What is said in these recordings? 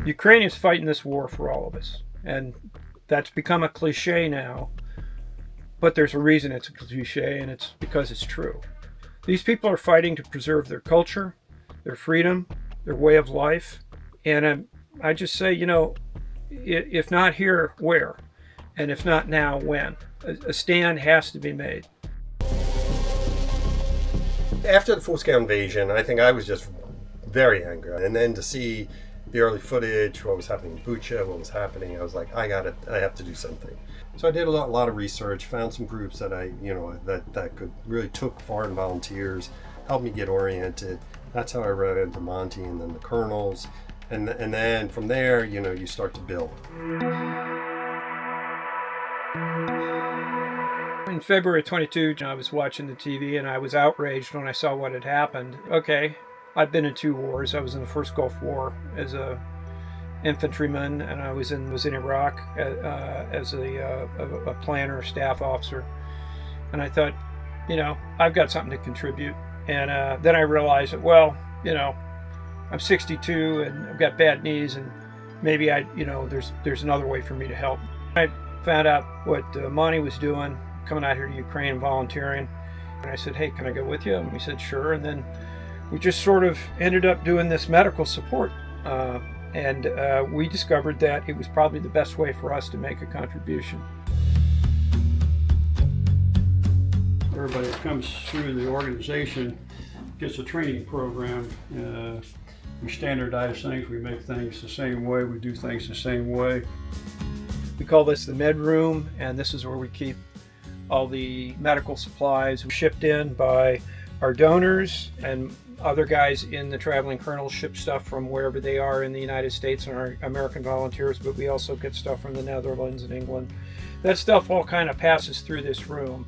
Ukraine is fighting this war for all of us, and that's become a cliche now, but there's a reason it's a cliche, and it's because it's true. These people are fighting to preserve their culture, their freedom, their way of life, and I just say, if not here, where? And if not now, when? A stand has to be made. After the full-scale invasion, I think I was just very angry. And then to see the early footage, what was happening in Bucha, what was happening, I was like, I have to do something. So I did a lot of research, found some groups that that could really took foreign volunteers, helped me get oriented. That's how I ran into Monty and then the colonels. And then from there, you start to build. In February 22, I was watching the TV and I was outraged when I saw what had happened. Okay, I've been in 2 wars. I was in the first Gulf War as a infantryman, and I was in Iraq as a planner, staff officer. And I thought, I've got something to contribute. And then I realized that, I'm 62 and I've got bad knees, and maybe there's another way for me to help. I found out what Monty was doing, coming out here to Ukraine and volunteering. And I said, hey, can I go with you? And he said, sure. And then we just sort of ended up doing this medical support. And we discovered that it was probably the best way for us to make a contribution. Everybody that comes through the organization gets a training program. We standardize things, we make things the same way, we do things the same way. We call this the med room, and this is where we keep all the medical supplies shipped in by our donors, and other guys in the traveling colonels ship stuff from wherever they are in the United States, and our American volunteers, but we also get stuff from the Netherlands and England. That stuff all kind of passes through this room.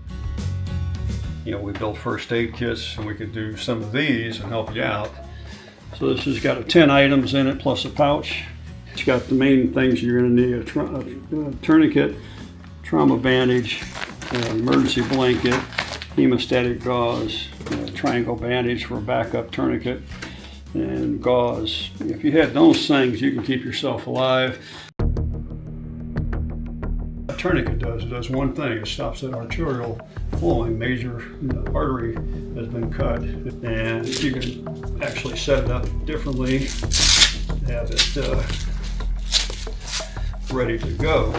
We build first aid kits, and we could do some of these and help you out. So this has got 10 items in it plus a pouch. It's got the main things you're going to need: a tourniquet, trauma bandage, an emergency blanket, hemostatic gauze, a triangle bandage for a backup tourniquet, and gauze. If you had those things, you can keep yourself alive. A tourniquet does one thing: it stops that arterial flowing. Major artery has been cut, and you can actually set it up differently, have it ready to go,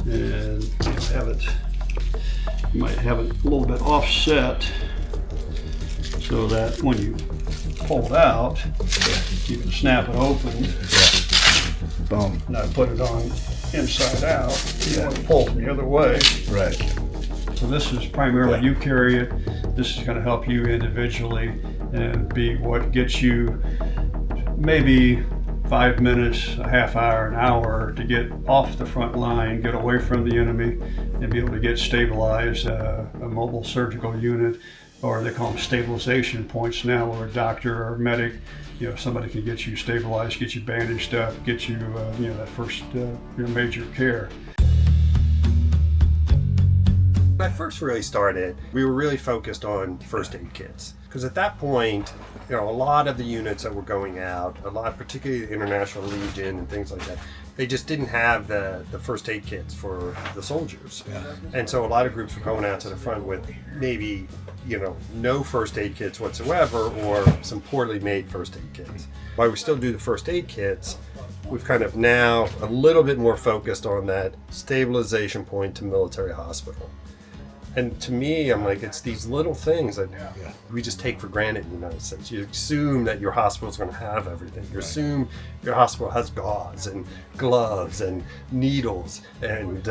and you might have it a little bit offset so that when you pull it out, you can snap it open. Boom. Not put it on inside out. You want to pull from the other way. Right. So this is primarily you carry it. This is going to help you individually and be what gets you maybe 5 minutes, a half hour, an hour to get off the front line, get away from the enemy, and be able to get stabilized. A mobile surgical unit, or they call them stabilization points now, where a doctor or medic, somebody can get you stabilized, get you bandaged up, get you, that first your major care. When I first really started, we were really focused on first aid kits. Because at that point, a lot of the units that were going out, particularly the International Legion and things like that, they just didn't have the first aid kits for the soldiers. Yeah. And so a lot of groups were going out to the front with maybe, no first aid kits whatsoever, or some poorly made first aid kits. While we still do the first aid kits, we've kind of now a little bit more focused on that stabilization point to military hospital. And to me, I'm like, it's these little things that we just take for granted in the United States. You assume that your hospital's going to have everything. You assume your hospital has gauze and gloves and needles and,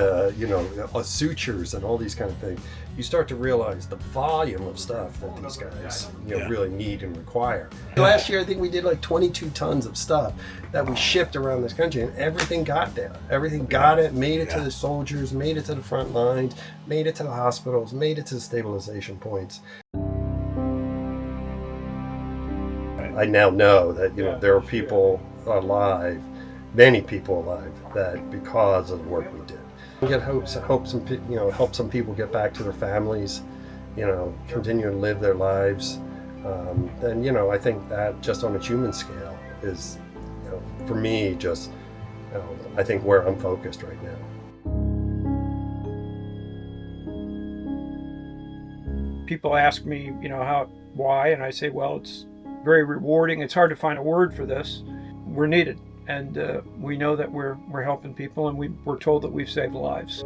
sutures and all these kind of things. You start to realize the volume of stuff that these guys, really need and require. Last year, I think we did like 22 tons of stuff that we shipped around this country, and everything got there. Everything got it, made it to the soldiers, made it to the front lines, made it to the hospitals, made it to the stabilization points. I now know that there are people alive, many people alive, that because of the work we did. We get help some people get back to their families, continue to live their lives. And I think that just on a human scale is for me, just I think where I'm focused right now. People ask me, why, and I say, well, it's very rewarding. It's hard to find a word for this. We're needed, and we know that we're helping people, and we're told that we've saved lives.